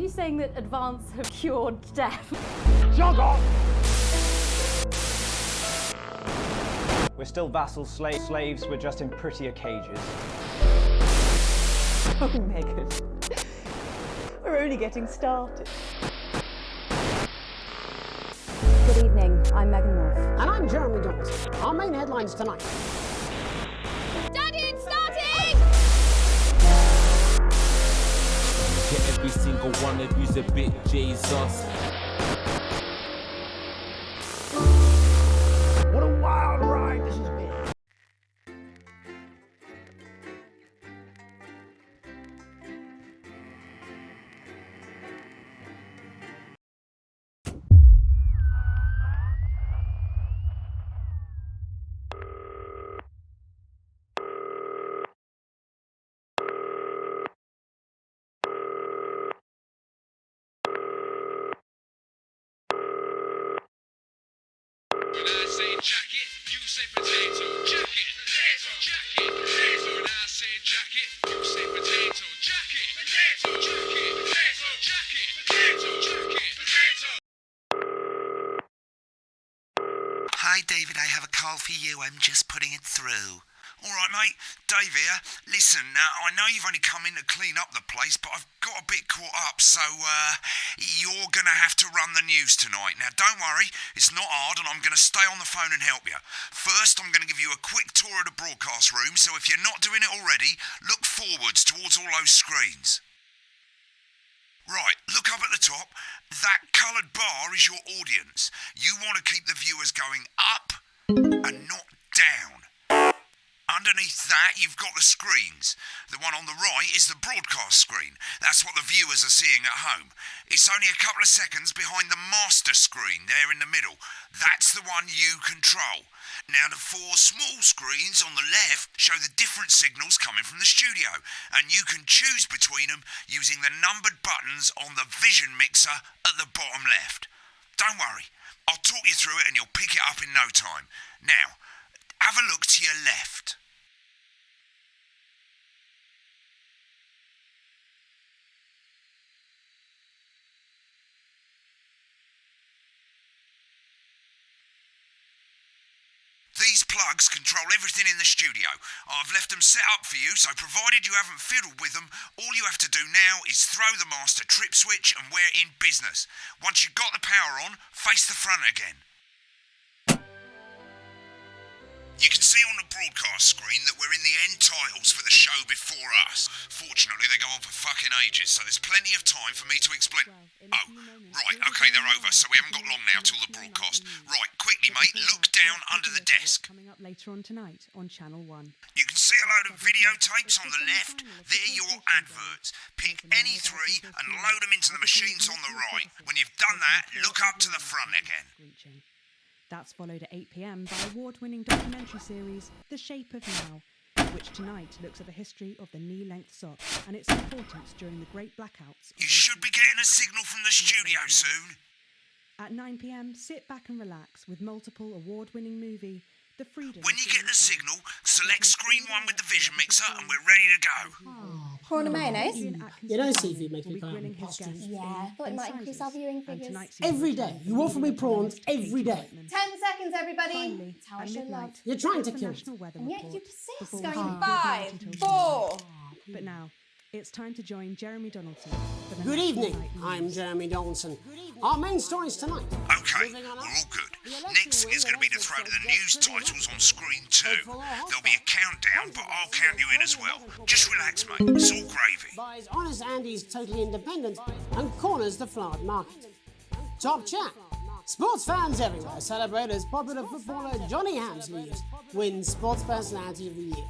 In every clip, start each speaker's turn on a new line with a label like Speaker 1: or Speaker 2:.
Speaker 1: you saying that advance have cured death?
Speaker 2: Jog on!
Speaker 3: We're still vassal slaves, we're just in prettier cages.
Speaker 4: Oh, Megan. We're only getting started.
Speaker 5: Good evening, I'm Megan Wolf.
Speaker 6: And I'm Jeremy Donaldson. Our main headlines tonight.
Speaker 5: Daddy, it's starting!
Speaker 7: Get every single one of you's a bit Jesus.
Speaker 2: What a wild ride this has been.
Speaker 8: When I say jacket, you say potato. Jacket, potato, jacket, potato. When I say jacket, you say potato. Jacket, potato, jacket, potato, jacket, potato, jacket, potato.
Speaker 9: Hi, David, I have a call for you. I'm just putting it through. All right, mate. Dave here. Listen, I know you've only come in to clean up the place, but I've got a bit caught up, so you're going to have to run the news tonight. Now, don't worry. It's not hard, and I'm going to stay on the phone and help you. First, I'm going to give you a quick tour of the broadcast room, so if you're not doing it already, look forwards towards all those screens. Right, look up at the top. That coloured bar is your audience. You want to keep the viewers going up and not down. Underneath that, you've got the screens. The one on the right is the broadcast screen. That's what the viewers are seeing at home. It's only a couple of seconds behind the master screen there in the middle. That's the one you control. Now, the four small screens on the left show the different signals coming from the studio, and you can choose between them using the numbered buttons on the vision mixer at the bottom left. Don't worry, I'll talk you through it and you'll pick it up in no time. Now, have a look to your left. These plugs control everything in the studio. I've left them set up for you, so provided you haven't fiddled with them, all you have to do now is throw the master trip switch and we're in business. Once you've got the power on, face the front again. You can see on the broadcast screen that we're in the end titles for the show before us. Fortunately, they go on for fucking ages, so there's plenty of time for me to explain. Oh, right, okay, they're over, so we haven't got long now till the broadcast. Right, quickly, mate, look down under the desk.
Speaker 10: Coming up later on tonight on Channel 1.
Speaker 9: You can see a load of videotapes on the left. They're your adverts. Pick any three and load them into the machines on the right. When you've done that, look up to the front again.
Speaker 10: That's followed at 8 p.m. by award-winning documentary series The Shape of Now, which tonight looks at the history of the knee-length sock and its importance during the great blackouts.
Speaker 9: You should be getting a signal from the studio soon.
Speaker 10: At 9 p.m, sit back and relax with multiple award-winning movie The Freedom.
Speaker 9: When you get the signal, select screen 1 with the vision mixer and we're ready to go.
Speaker 5: Prawn and mayonnaise?
Speaker 6: You know, seafood makes me kind of impossible.
Speaker 5: Yeah, thought it might increase our viewing figures.
Speaker 6: Every day. You offer me prawns every day.
Speaker 5: 10 seconds, everybody. That's how I show love.
Speaker 6: You're trying to kill it.
Speaker 5: And yet you persist. Going
Speaker 10: Going
Speaker 5: 5, 4.
Speaker 10: But now, it's time to join Jeremy Donaldson for the
Speaker 6: Good
Speaker 10: National
Speaker 6: evening,
Speaker 10: Night
Speaker 6: I'm
Speaker 10: News.
Speaker 6: Jeremy Donaldson. Our main stories tonight.
Speaker 9: Okay, we're all good. Next thing is going to be to throw to the news titles on screen 2. There'll be a countdown, but I'll count you in as well. Just relax, mate. It's all gravy.
Speaker 6: Buys Honest Andy's Totally Independent and corners the flowered market. Top chat. Sports fans everywhere celebrate as popular footballer Johnny Hamsleys wins Sports Personality of the Year.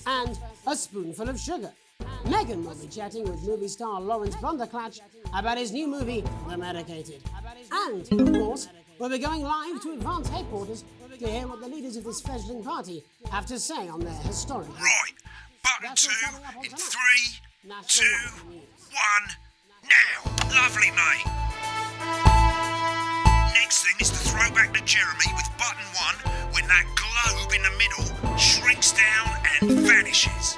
Speaker 6: And a spoonful of sugar. Megan will be chatting with movie star Lawrence Blunderclatch about his new movie, The Medicated. And, of course, we'll be going live to Advance headquarters to hear what the leaders of this fledgling party have to say on their historic...
Speaker 9: Right, button 2 in 3, 2, 1, now. Lovely, mate. Next thing is to throw back to Jeremy with button 1 when that globe in the middle shrinks down and vanishes.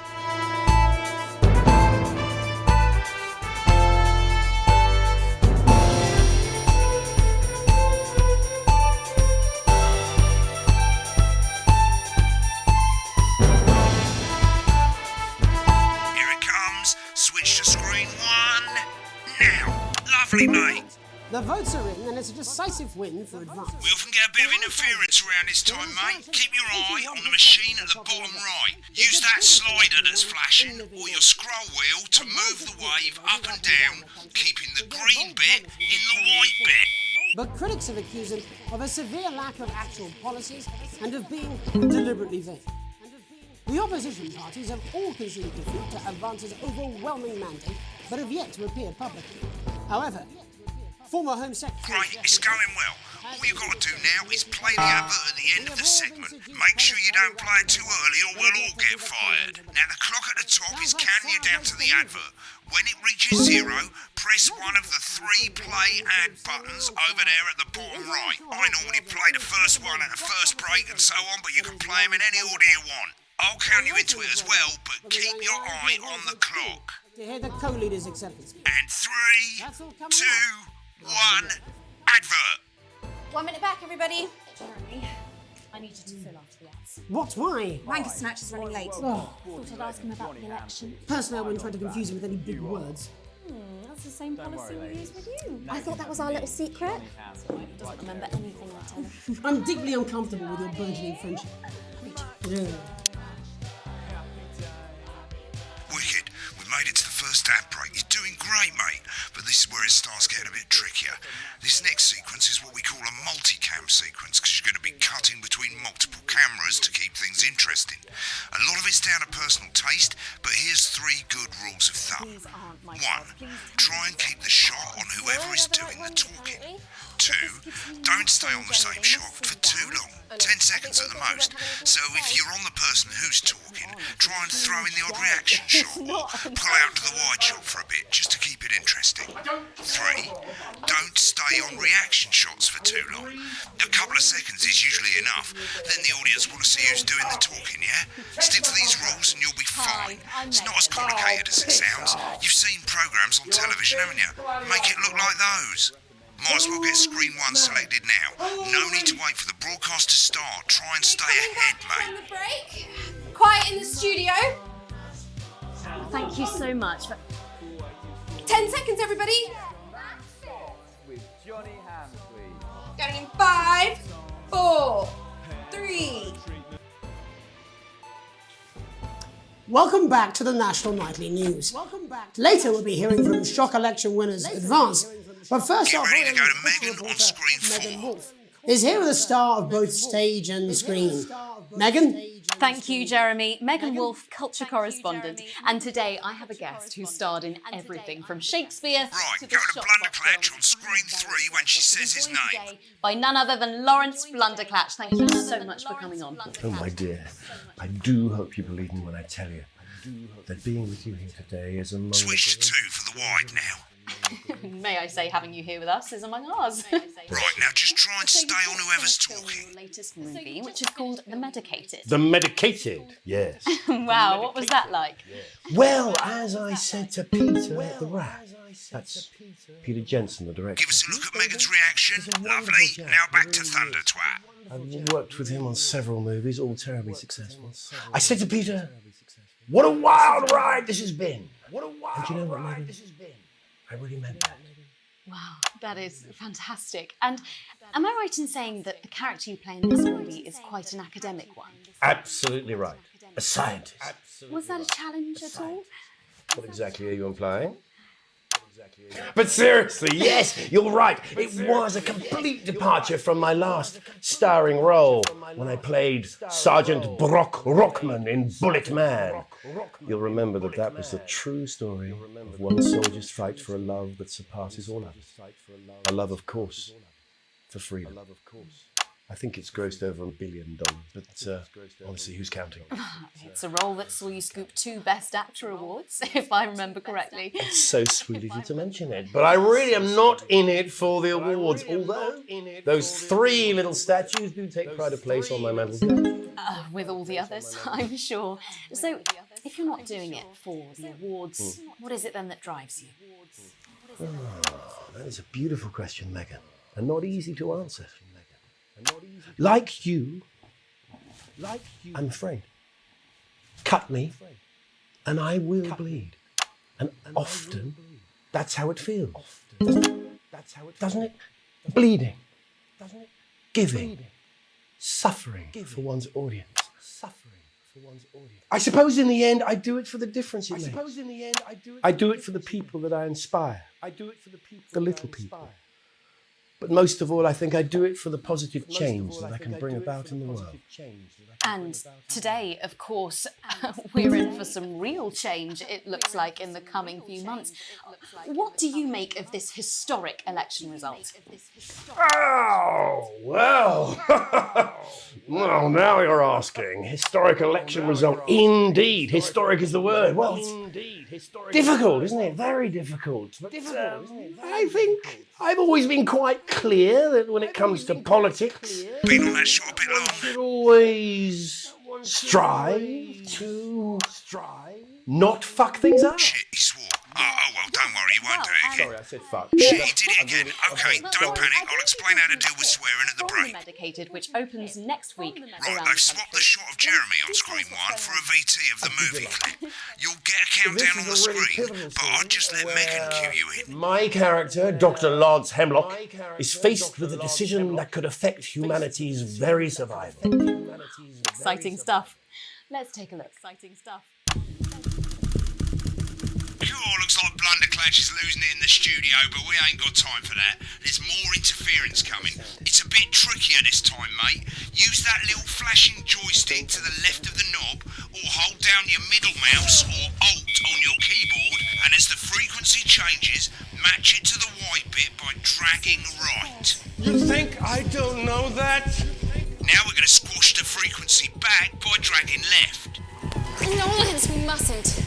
Speaker 9: Lovely, mate.
Speaker 6: The votes are in, and it's a decisive win for Advance.
Speaker 9: We often get a bit of interference around this time, mate. Keep your eye on the machine at the bottom right. Use that slider that's flashing, or your scroll wheel to move the wave up and down, keeping the green bit in the white bit.
Speaker 6: But critics have accused him of a severe lack of actual policies and of being deliberately vague. The opposition parties have all conceded defeat to Advance's overwhelming mandate, but have yet to appear publicly. However, former Home Secretary...
Speaker 9: Great, it's going well. All you've got to do now is play the advert at the end of the segment. Make sure you don't play it too early or we'll all get fired. Now the clock at the top is counting you down to the advert. When it reaches 0, press one of the 3 play ad buttons over there at the bottom right. I normally play the first one at the first break and so on, but you can play them in any order you want. I'll count you into it as well, but keep your eye on the clock.
Speaker 6: To hear the co-leader's acceptance speech.
Speaker 9: And 3, 2, 1, advert.
Speaker 5: 1 minute back, everybody.
Speaker 1: Jeremy, I need you to fill after the ads.
Speaker 6: What? Why?
Speaker 5: Wanker Snatch is running late.
Speaker 6: Oh,
Speaker 1: Thought I'd ask him about the election.
Speaker 6: personally, I wouldn't try to confuse him with any big words.
Speaker 1: That's the same policy we use with you.
Speaker 5: I thought that was our little secret.
Speaker 1: He doesn't remember anything I tell him.
Speaker 6: I'm deeply uncomfortable with your burgeoning friendship. Yeah.
Speaker 9: Wicked. We made it to the first ad break. You're doing great, mate. But this is where it starts getting a bit trickier. This next sequence is what we call a multicam sequence, because you're going to be cutting between multiple cameras to keep things interesting. A lot of it's down to personal taste, but here's 3 good rules of thumb. 1. Try and keep the shot on whoever is doing the talking. 2. Don't stay on the same shot for too long. 10 seconds at the most. So if you're on the person who's talking, try and throw in the odd reaction shot or pull out to the wide shot for a bit just to keep it interesting. 3. Don't stay on reaction shots for too long. A couple of seconds is usually enough. Then the audience want to see who's doing the talking, yeah? Stick to these rules and you'll be fine. It's not as complicated as it sounds. You've seen programmes on television, haven't you? Make it look like those. Might as well get screen 1 selected now. No need to wait for the broadcast to start. Try and stay ahead,
Speaker 5: From
Speaker 9: mate.
Speaker 5: the break. Quiet in the studio.
Speaker 1: Thank you so much.
Speaker 5: 10 seconds, everybody.
Speaker 3: With Johnny Hamsley.
Speaker 5: Going in 5, 4, 3.
Speaker 6: Welcome back to the National Nightly News. Later we'll be hearing from shock election winners Advance. But first
Speaker 9: Get
Speaker 6: off,
Speaker 9: ready to go to Megan on screen 4.
Speaker 6: Megan Wolf is here with a star of both stage and screen. Megan?
Speaker 1: Thank you, Jeremy. Megan Wolf, culture correspondent. And today I have a guest who starred in everything from Shakespeare
Speaker 9: Right,
Speaker 1: to
Speaker 9: go
Speaker 1: the
Speaker 9: to
Speaker 1: Shopbox
Speaker 9: Blunderclatch
Speaker 1: films.
Speaker 9: on screen 3 when she says his
Speaker 1: Joined
Speaker 9: name.
Speaker 1: today by none other than Lawrence Blunderclatch. Thank you so much for coming on.
Speaker 11: Oh, my dear, I do hope you believe me when I tell you that being with you here today is among
Speaker 9: Switch to 2 for the wide now.
Speaker 1: May I say, having you here with us is among ours.
Speaker 9: Right, now just try and stay on whoever's talking.
Speaker 1: Your latest movie, which is called The Medicated.
Speaker 11: The medicated, yes.
Speaker 1: Wow, what was that like?
Speaker 11: Well, as I said to Peter at the Rat, that's Peter Jensen, the director.
Speaker 9: Give us a look at Megan's reaction. Lovely. Now back to Thunder Twat.
Speaker 11: I've worked with him on several movies, all terribly successful. I said to Peter, what a wild ride this has been. And do you know what, Megan? I really meant that.
Speaker 1: Wow, that is fantastic. And am I right in saying that the character you play in this movie is quite an academic one?
Speaker 11: Absolutely right. A scientist.
Speaker 1: Was that a challenge at all?
Speaker 11: What exactly are you implying? But seriously, yes, you're right. It was a complete departure from my last starring role when I played Sergeant Brock Rockman in Bullet Man. You'll remember that was the true story of one soldier's fight for a love that surpasses all others. A love, of course, for freedom. I think it's grossed over $1 billion, but honestly, who's counting?
Speaker 1: It's a role that saw you scoop 2 Best Actor awards, if I remember correctly.
Speaker 11: It's so sweet of you to mention it, but I really am not in it for the awards, although those 3 little statues do take pride of place on my mantelpiece.
Speaker 1: With all the others, I'm sure. So, if you're not doing it for the awards, what is it then that drives you?
Speaker 11: That is a beautiful question, Megan, and not easy to answer. Like you, I'm afraid. Cut me, and I will bleed. And often, that's how it feels. doesn't it? Bleeding, giving, suffering for one's audience. I suppose in the end I do it for the difference it makes. I do it for the people that I inspire. The little people. But most of all, I think I do it for the positive change that I can bring about in the world.
Speaker 1: And today, of course, we're in for some real change, it looks like, in the coming few months. What do you make of this historic election result?
Speaker 11: Oh, well. Well, now you're asking. Historic election result. Indeed. Historic is the word. Well, it's difficult, isn't it? Very difficult. But I think I've always been quite clear that when it comes to politics,
Speaker 9: Been on that shot a bit long.
Speaker 11: one should always strive to not fuck things up.
Speaker 9: Shit, he swore. Oh, well, don't worry, he won't do it again.
Speaker 11: Sorry, I said fuck.
Speaker 9: Shit, he did it again. Okay, don't panic. I'll explain how to deal with swearing at the break.
Speaker 1: Medicated, which opens next week.
Speaker 9: Right, they've swapped the shot of Jeremy on screen 1 for a VT of the movie clip. You'll get a countdown on the screen, but I'll just let Megan cue you in.
Speaker 11: My character, Dr. Lods Hemlock, is faced with a decision that could affect humanity's very survival.
Speaker 1: Exciting stuff. Let's take a look. Exciting stuff.
Speaker 9: Cool, looks like Blunderclash is losing it in the studio, but we ain't got time for that. There's more interference coming. It's a bit trickier this time, mate. Use that little flashing joystick to the left of the knob, or hold down your middle mouse or Alt on your keyboard, and as the frequency changes, match it to the white bit by dragging right.
Speaker 11: You think I don't know that?
Speaker 9: Now we're going to squash the frequency back by dragging left.
Speaker 5: No, Lance, we mustn't.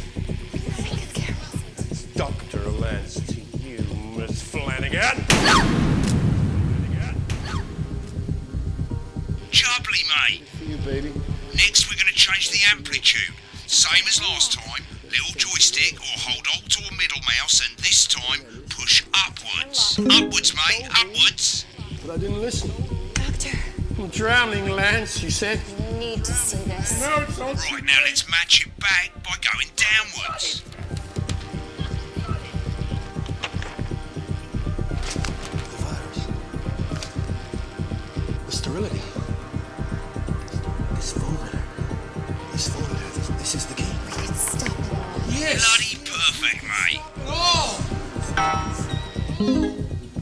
Speaker 11: Dr. Lance to you, Miss Flanagan.
Speaker 9: Jubbly, mate.
Speaker 11: For you, baby.
Speaker 9: Next, we're going to change the amplitude. Same as last time. Little joystick or hold Alt or middle mouse, and this time push upwards. Upwards, mate. Upwards.
Speaker 11: But I didn't listen.
Speaker 5: Doctor,
Speaker 11: I'm drowning, Lance, you said.
Speaker 5: I need to see this.
Speaker 11: No, don't.
Speaker 9: Right, now let's match it back by going downwards.
Speaker 11: Sterility. This folder, this is the key.
Speaker 5: Stop it.
Speaker 11: Yes!
Speaker 9: Bloody perfect, mate.
Speaker 11: Oh!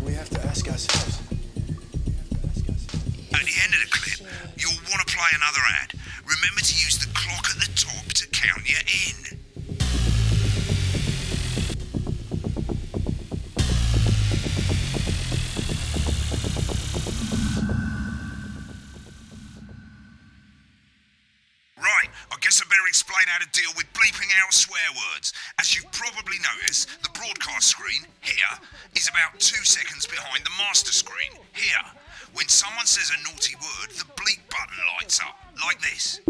Speaker 11: We have to ask ourselves.
Speaker 9: At the end of the clip, you'll want to play another ad. Remember to use the clock at the top to count you in. Right, I guess I better explain how to deal with bleeping out swear words. As you've probably noticed, the broadcast screen, here, is about 2 seconds behind the master screen, here. When someone says a naughty word, the bleep button lights up, like this.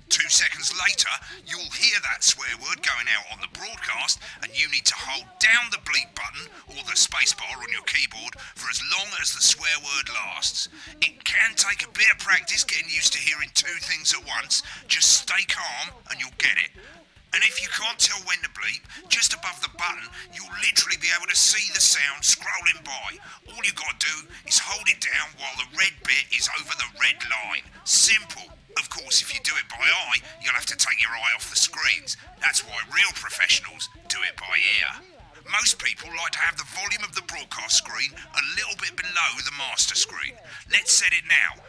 Speaker 9: 2 seconds later, you'll hear that swear word going out on the broadcast, and you need to hold down the bleep button, or the spacebar on your keyboard, for as long as the swear word lasts. It can take a bit of practice getting used to hearing 2 things at once. Just stay calm, and you'll get it. And if you can't tell when to bleep, just above the button, you'll literally be able to see the sound scrolling by. All you gotta do is hold it down while the red bit is over the red line. Simple. Of course, if you do it by eye, you'll have to take your eye off the screens. That's why real professionals do it by ear. Most people like to have the volume of the broadcast screen a little bit below the master screen. Let's set it now.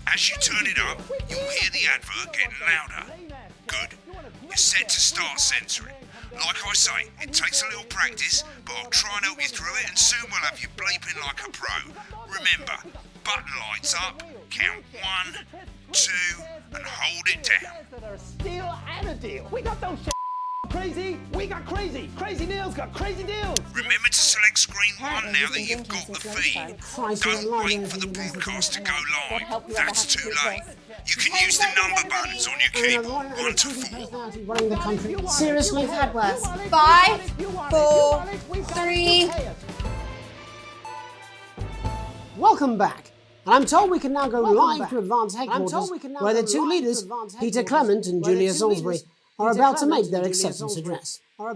Speaker 9: As you turn it up, you'll hear the advert getting louder. Good. You're set to start censoring. Like I say, it takes a little practice, but I'll try and help you through it, and soon we'll have you bleeping like a pro. Remember, button lights up, count 1, 2, and hold it down.
Speaker 2: Steal and a deal. We got those crazy. We got crazy. Crazy Neil's got crazy deals.
Speaker 9: Remember to select screen 1 now that you've got the feed. Don't wait for the broadcast to go live. That's too late. You can use the number buttons on your keyboard, 1 to 4.
Speaker 5: Seriously, we've had worse. 5, 4, 3.
Speaker 6: Welcome back. And I'm told we can now go live to Advance Headquarters, where the 2 leaders, Peter Clement and Julia Salisbury, are about to make their acceptance address.
Speaker 9: Oh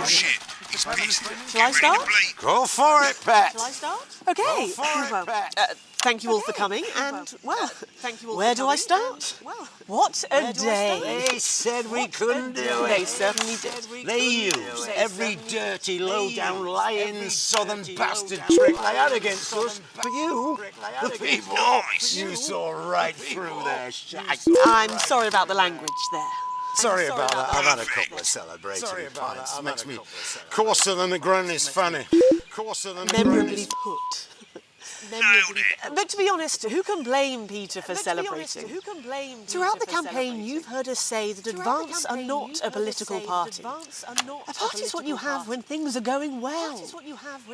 Speaker 9: shit, it's pissed.
Speaker 12: Shall I start?
Speaker 11: Go for it, Pat.
Speaker 12: Shall I start? Okay. Well, thank you all for coming, and, well, where do I start? What a day.
Speaker 11: They said we couldn't do it.
Speaker 12: They certainly did.
Speaker 11: They used every dirty, low-down, lying southern bastard trick they had against us. But you, the people, you saw right through their shite.
Speaker 12: I'm sorry about the language there.
Speaker 11: Sorry about that. I've had a couple of celebrating pints. Makes me coarser than the ground is funny.
Speaker 12: Memorably put. But to be honest, who can blame Peter for celebrating? Throughout the campaign, you've heard us say that Advance are not a political party. A party is what you have when things are going well.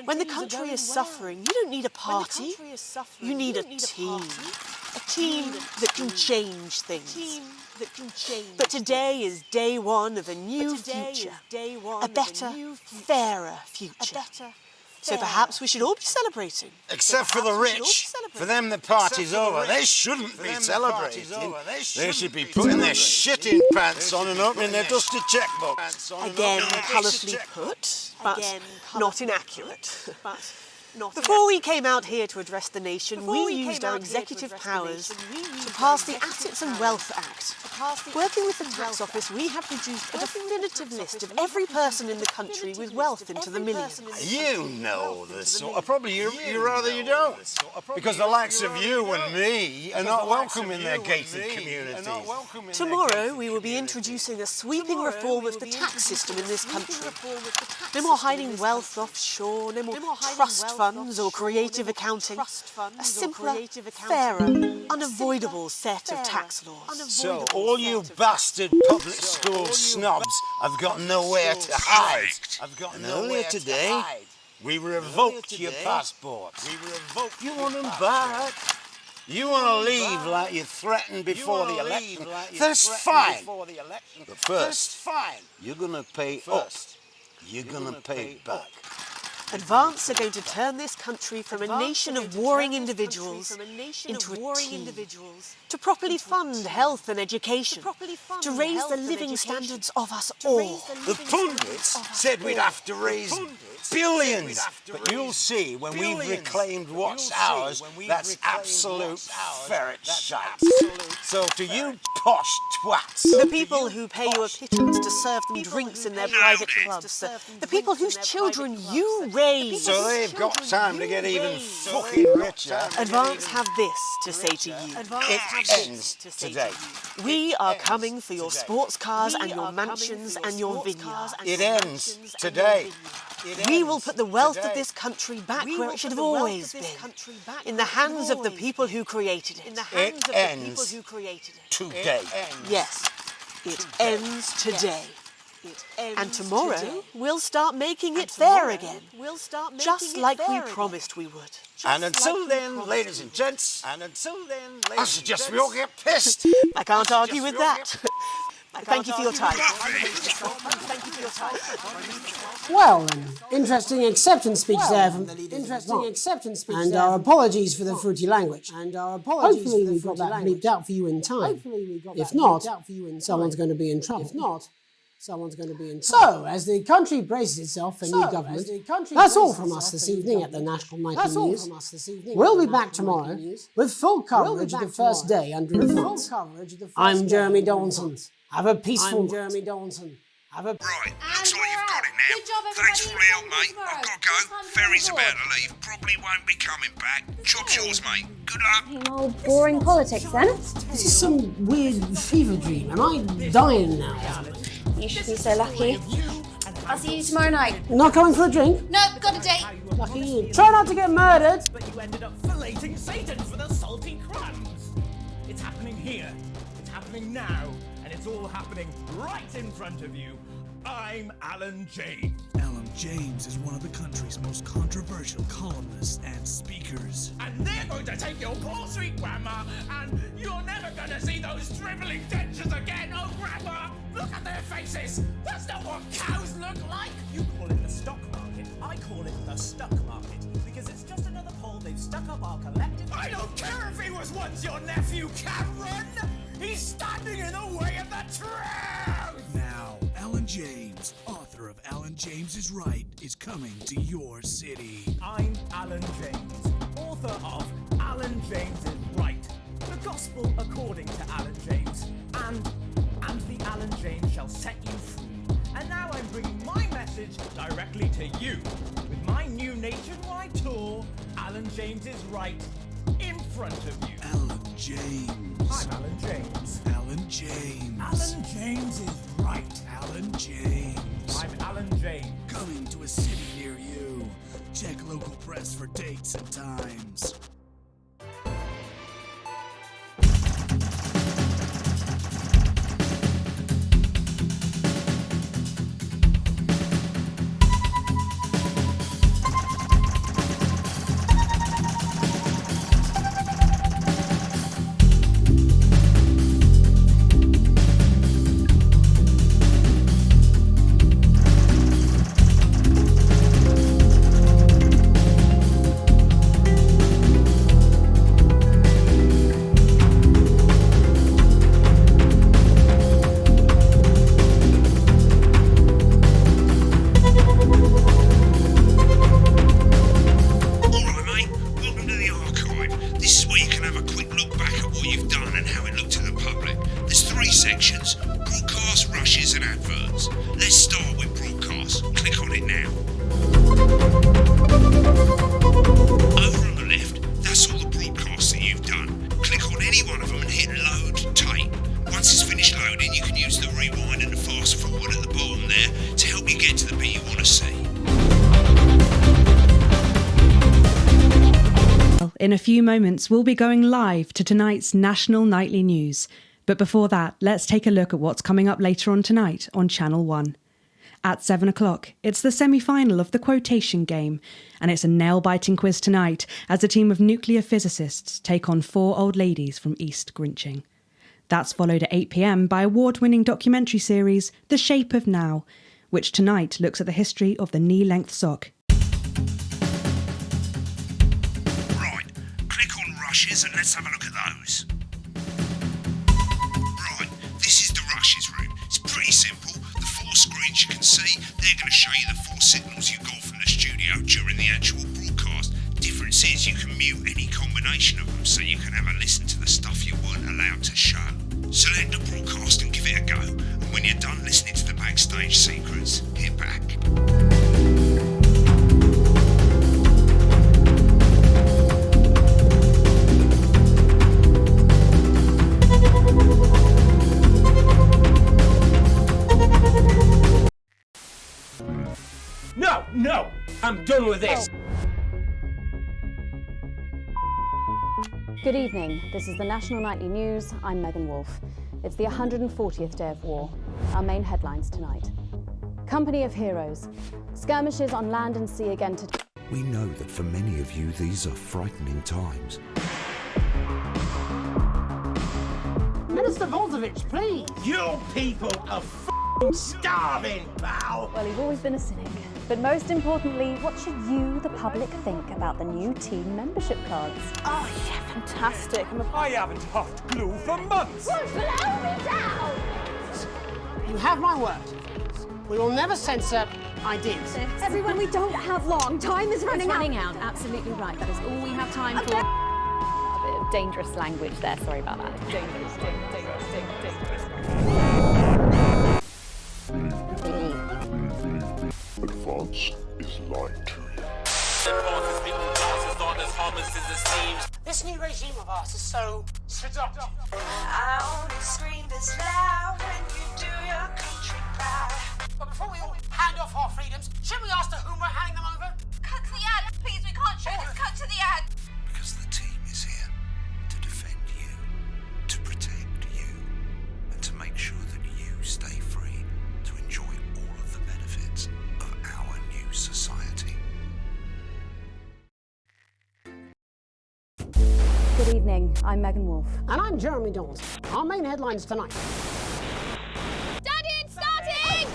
Speaker 12: When the country is suffering, you don't need a party. You need a team. A team that can change things. But today is day one of a new future. A better, fairer future. So perhaps we should all be celebrating.
Speaker 11: Except for the rich. For them, the party's over. They shouldn't be celebrating. They should be putting their shitting pants on and opening their dusty checkbooks.
Speaker 12: Again, colourfully put, but not inaccurate. Before we came out here to address the nation, we used our executive powers to pass the Assets and Wealth Act. Working with the tax office, we have produced a definitive list of every person in the country with wealth into the millions.
Speaker 11: You know this sort of... Probably you rather you don't. Because the likes of you and me are not welcome in their gated communities.
Speaker 12: Tomorrow, we will be introducing a sweeping reform of the tax system in this country. No more hiding wealth offshore, no more trust funds or creative accounting. A simpler, fairer, unavoidable set of tax laws.
Speaker 11: So all you bastard public school snobs have got nowhere to hide. And earlier today, we revoked your passports. You want them back? You want to leave like you threatened before the election? That's fine. But first, you're going to pay up. You're going to pay it back.
Speaker 12: Advance are going to turn this country from a nation of warring individuals into a team. To properly fund health and education. To raise the living standards of us all.
Speaker 11: The pundits said we'd have to raise billions. But you'll see when we've reclaimed what's ours, that's absolute ferret shite. So to you posh twats.
Speaker 12: The people who pay you a pittance to serve them drinks in their private clubs. The people whose children you raise.
Speaker 11: So they've got time to get even fucking richer.
Speaker 12: Advance have this to say to you.
Speaker 11: It ends today.
Speaker 12: We are coming for your sports cars and your mansions and your vineyards.
Speaker 11: It ends today.
Speaker 12: We will put the wealth of this country back where it should have always been. In the hands of the people who created it.
Speaker 11: It ends today.
Speaker 12: Yes, it ends today. And tomorrow, we'll start making it fair again. Just like we promised we would.
Speaker 11: And until then, ladies and gents, I suggest we all get pissed.
Speaker 12: I can't argue with that. Thank you for your time.
Speaker 6: Well, an interesting acceptance speech there from the leaders. And our apologies for the fruity language. Hopefully we got that bleeped out for you in time. If not, someone's going to be in trouble. So, as the country braces itself for new government, that's all from us this evening at the National Nightly News. We'll be back tomorrow with full coverage of the first day under Advance. I'm Jeremy Dawson. Have a peaceful night.
Speaker 9: Right, looks like you've got it now. Thanks for all the help, mate. I've got to go. Ferry's about to leave. Probably won't be coming back. Job's yours, mate. Good luck.
Speaker 5: Old boring politics, then.
Speaker 6: This is some weird fever dream. Am I dying now?
Speaker 5: You should be so lucky. I'll see you tomorrow night.
Speaker 6: Not coming for a drink?
Speaker 5: No, got a date.
Speaker 6: Lucky you. Try not to get murdered.
Speaker 2: But you ended up filleting Satan for the salty crumbs. It's happening here. It's happening now. And it's all happening right in front of you. I'm Alan James.
Speaker 13: Alan James is one of the country's most controversial columnists and speakers.
Speaker 2: And they're going to take your poor sweet grandma, and you're never going to see those dribbling dentures again. Oh, grandma, look at their faces. That's not what cows look like.
Speaker 14: You call it the stock market. I call it the stuck market. Because it's just another pole they've stuck up our collective...
Speaker 2: I don't care if he was once your nephew, Cameron. He's standing in the way of the truth!
Speaker 13: Now, Alan James, author of Alan James is Right, is coming to your city.
Speaker 2: I'm Alan James, author of Alan James is Right, the gospel according to Alan James, and the Alan James shall set you free. And now I'm bringing my message directly to you with my new nationwide tour, Alan James is Right, in front of you.
Speaker 13: Alan James.
Speaker 2: I'm Alan James.
Speaker 13: Alan James.
Speaker 2: Alan James is right.
Speaker 13: Alan James.
Speaker 2: I'm Alan James.
Speaker 13: Coming to a city near you. Check local press for dates and times.
Speaker 10: In a few moments, we'll be going live to tonight's national nightly news. But before that, let's take a look at what's coming up later on tonight on Channel 1. At 7 o'clock, it's the semi-final of the quotation game, and it's a nail-biting quiz tonight as a team of nuclear physicists take on 4 old ladies from East Grinching. That's followed at 8 p.m. by award-winning documentary series The Shape of Now, which tonight looks at the history of the knee-length sock.
Speaker 9: Rushes, and let's have a look at those. Right, this is the rushes room. It's pretty simple. The 4 screens you can see, they're going to show you the 4 signals you got from the studio during the actual broadcast. Difference is you can mute any combination of them, so you can have a listen to the stuff you weren't allowed to show. Select the broadcast and give it a go, and when you're done listening to the backstage secrets, hit back.
Speaker 11: No! I'm done with this!
Speaker 15: Good evening. This is the National Nightly News. I'm Megan Wolfe. It's the 140th day of war. Our main headlines tonight. Company of heroes. Skirmishes on land and sea again today.
Speaker 16: We know that for many of you, these are frightening times.
Speaker 6: Minister Volzovich, please!
Speaker 11: You people are starving, pal!
Speaker 15: Well, you've always been a cynic. But most importantly, what should you, the public, think about the new team membership cards?
Speaker 12: Oh, yeah, fantastic.
Speaker 2: I haven't huffed glue for months!
Speaker 15: Well, blow me down!
Speaker 6: You have my word. We will never censor ideas.
Speaker 15: Everyone, we don't have long. Time is running out. Absolutely right. That is all we have time for. A bit of dangerous language there. Sorry about that. Dangerous.
Speaker 17: Advance is lying to you.
Speaker 6: This new regime of ours is so seductive.
Speaker 18: I only scream this loud when you do your country proud.
Speaker 6: But before we all hand off our freedoms, should we ask to whom we're handing them over?
Speaker 18: Cut to the ad, please. We can't show this. Cut to the ad.
Speaker 16: Because the team is here to defend you, to protect you, and to make sure that you stay free to enjoy all of the benefits of our new society.
Speaker 15: Good evening. I'm Megan Wolfe.
Speaker 6: And I'm Jeremy Dawes. Our main headlines tonight.
Speaker 18: Daddy, it's starting!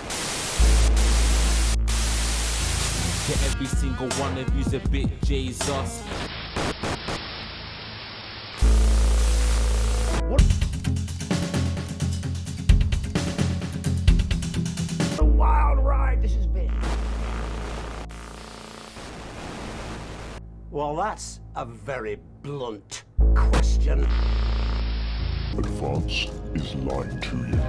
Speaker 7: To every single one of you's a bit Jesus.
Speaker 11: Well, that's a very blunt question.
Speaker 17: Advance is lying to you.